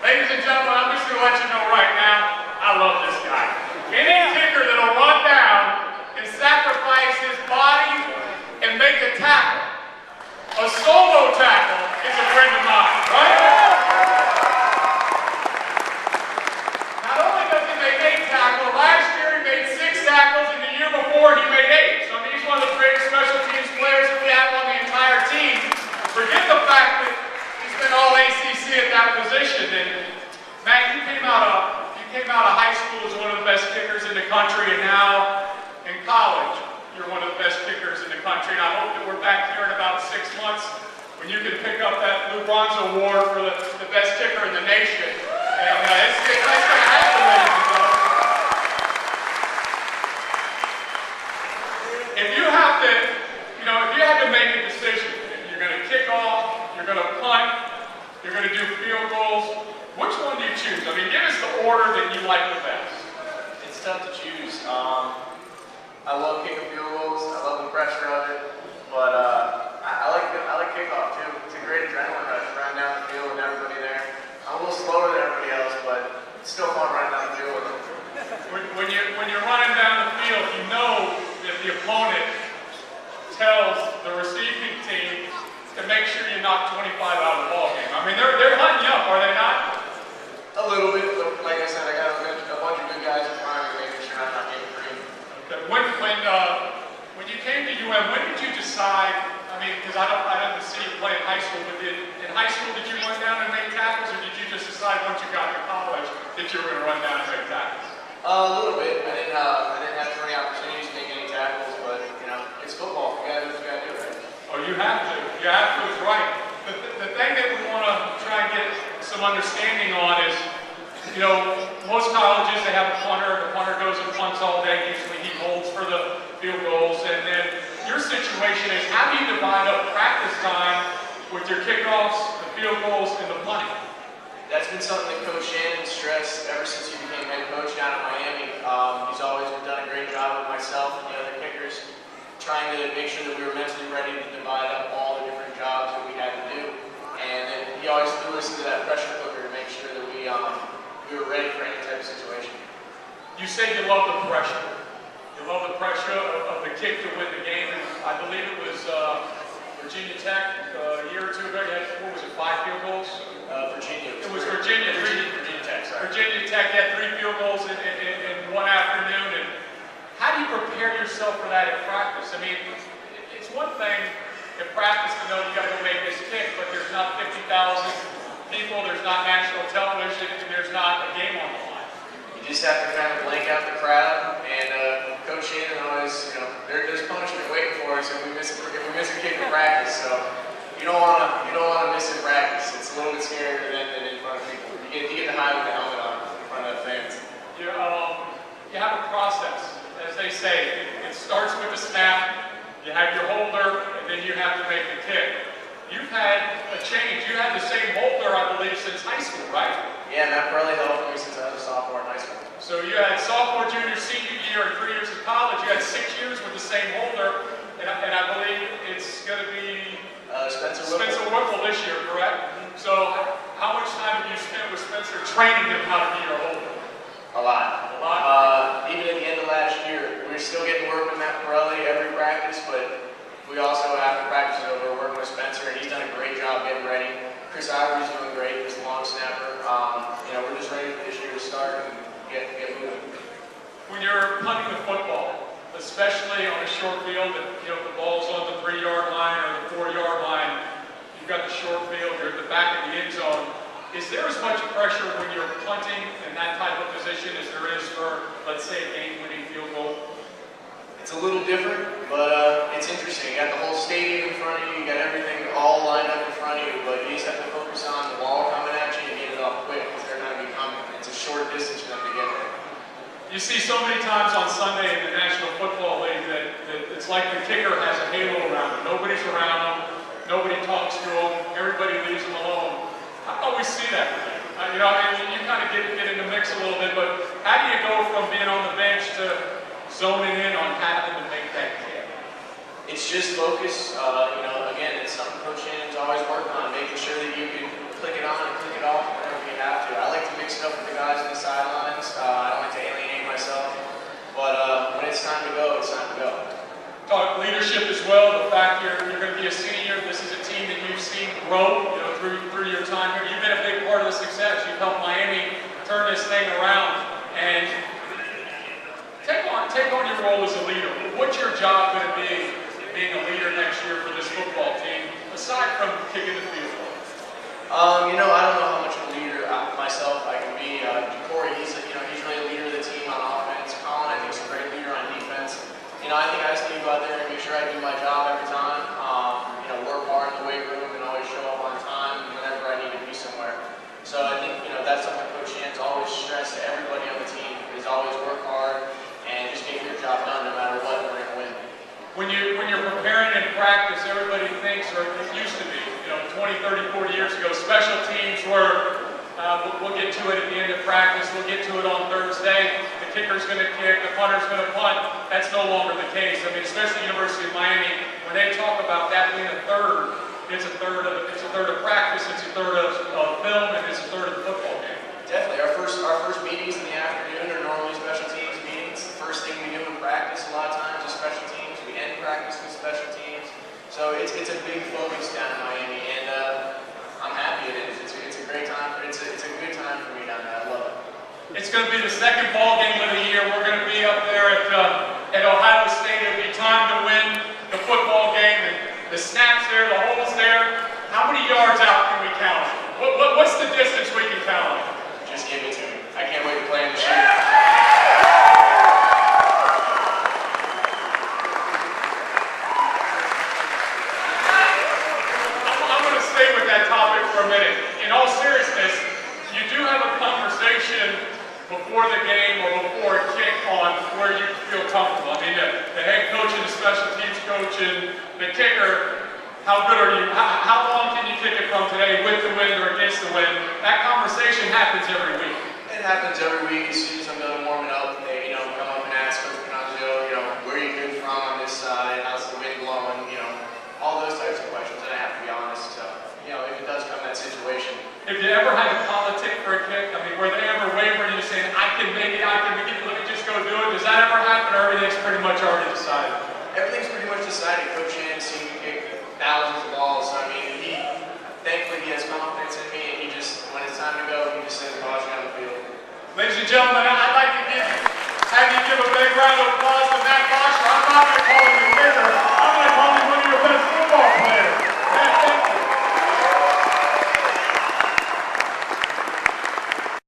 Ladies and gentlemen, I'm just going to let you know right now, I love this guy. Any kicker that'll run down and sacrifice his body and make a tackle, a solo tackle, is a friend of mine, right? Not only does he make 8 tackles, last year he made 6 tackles, and the year before he made 8. So I mean, he's one of the greatest special teams players that we have on the entire team. Forget the fact that he's been all ACC at that position. And Matt, you came out of high school as one of the best kickers in the country, and now in college, you're one of the best kickers in the country. And I hope that we're back here in about 6 months when you can pick up that Lou Bronzo Award for the best kicker in the nation. And it's going to happen, ladies and gentlemen. If you have to, if you had to make a decision, you're going to kick off, you're going to punt, you're going to do field goals, which one do you choose? I mean, give us the order that you like the best. It's tough to choose. I love kicking field goals. I love the pressure of it, but I like kickoff too. It's a great adrenaline rush, running down the field with everybody there. I'm a little slower than everybody else, but it's still fun running down the field with them. When you're running down the field, you know that the opponent tells the receiving team to make sure you knock 25 out of the ball game. I mean, they're hunting you up, are they not? A little bit, but like I said, I got a bunch of good guys in front of me making sure I'm not getting free. Okay. When you came to UM, when did you decide? I mean, because I didn't see you play in high school, but in high school did you run down and make tackles, or did you just decide once you got to college that you were going to run down and make tackles? A little bit. I didn't have too many opportunities to make any tackles, but it's football. You gotta do what you gotta do, right? Oh, you have to. You have to. It's right. The thing that we want to try and get some understanding on is, most colleges, they have a punter. The punter goes and punts all day. Usually he holds for the field goals. And then your situation is, how do you divide up practice time with your kickoffs, the field goals, and the punting? That's been something that Coach Shannon stressed ever since he became head coach down at Miami. He's always done a great job with myself and the other kickers, trying to make sure that we were mentally ready to divide up all the different jobs that we had to do. And then he always threw us into that pressure cooker to make sure that we were ready for any type of situation. You say you love the pressure. You love the pressure of the kick to win the game. And I believe it was Virginia Tech a year or two ago. You had, what was it, 5 field goals? Virginia. It was Virginia Tech, sorry. Virginia Tech had 3 field goals in one afternoon. And how do you prepare yourself for that in practice? I mean, it's one thing in practice to know you got to go make this kick, but there's not 50,000 people, there's not national television, and there's not a game on the line. You just have to kind of blank out the crowd, and Coach Shannon always, there's punishment waiting for us if we miss a kick in practice. So you don't want to miss in practice. It's a little bit scarier than in front of people. You get to hide with the helmet on in front of the fans. You have a process. As they say, it starts with the snap, you have your holder, and then you have to make the kick. You've had a change. You had the same holder, I believe, since high school, right? Yeah, Matt probably helped me since I was a sophomore in high school. So you had sophomore, junior, senior year, and 3 years of college. You had 6 years with the same holder, and I believe it's going to be Spencer Whipple this year, correct? So how much time have you spent with Spencer training him how to be your holder? A lot. A lot? Even at the end of last year, we were still getting work with Matt Pirelli every practice, but we also, after practice is over, working with Spencer, and he's done a great job getting ready. Chris Ivory's doing great, he's a long snapper. We're just ready for this year to start and get moving. When you're punting the football, especially on a short field, if the ball's on the 3-yard line or the 4-yard line, you've got the short field, you're at the back of the end zone. Is there as much pressure when you're punting in that type of position as there is for, let's say, a game-winning field goal? It's a little different, but it's interesting. You got the whole stadium in front of you, you got everything all lined up in front of you, but you just have to focus on the ball coming at you and get it off quick because they're going to be coming. It's a short distance for them to get there. You see so many times on Sunday in the National Football League that it's like the kicker has a halo around him. Nobody's around him, nobody talks to him, everybody leaves him alone. I always see that with you. You kind of get in the mix a little bit, but how do you go from being on the bench to zoning in on having to make that kick? It's just focus. Again, it's something Coach Shannon's always working on, making sure that you can click it on and click it off whenever you have to. I grow, through your time here. You've been a big part of the success. You've helped Miami turn this thing around. And take on your role as a leader. What's your job going to be being a leader next year for this football team, aside from kicking the field goal? I don't know how much of a leader myself I can be. Corey, he's really a leader of the team on offense. Colin, I think, is a great leader on defense. I think I just need to go out there and make sure I do my job every time. Work hard in the weight room and always show up on time whenever I need to be somewhere. So I think that's something Coach Shannon's always stressed to everybody on the team, is always work hard and just get your job done no matter what, and we're going to win. When you're preparing in practice, everybody thinks, or it used to be, 20, 30, 40 years ago, special teams were, we'll get to it at the end of practice, we'll get to it on Thursday, the kicker's going to kick, the punter's going to punt. That's no longer the case. I mean, especially University of Miami, when they talk about that being a third, it's a third of practice, it's a third of film, and it's a third of the football game. Definitely. Our first meetings in the afternoon are normally special teams meetings. The first thing we do in practice a lot of times is special teams. We end practice with special teams. So it's a big focus down in Miami, and I'm happy it is. It's a great time. It's a good time for me down there. I love it. It's going to be the second ball game of the year. We're going to be up there at Ohio State. It'll be time to win the football game, and the snaps there, the holes there. How many yards out can we count? What's the distance we can count on? Just give it to me. I can't wait to play in the shoot. I'm going to stay with that topic for a minute. In all seriousness, you do have a conversation before the game or before a kick on where you feel comfortable. I mean, the head coach and the special teams coach and the kicker, how good are you? How long can you kick it from today, with the wind or against the wind? That conversation happens every week. It happens every week. As soon as I'm done warming up, they come up and ask Coach Canazio, where are you good from on this side? How's the wind blowing? All those types of questions. And I have to be honest. So, if it does come that situation. If you ever had a politic for a kick, I mean, were they ever wavering and you saying, I can make it, let me just go do it? Does that ever happen, or everything's pretty much already decided? Everything's pretty much decided. Coach Shannon's seen me kick thousands of balls. So, I mean, thankfully he has confidence in me, and he just, when it's time to go, he just sends Bosher on the field. Ladies and gentlemen, I'd like to have you give a big round of applause to Matt Bosher. I'm not going to call him a kicker. I'm going to call him one of your best football players.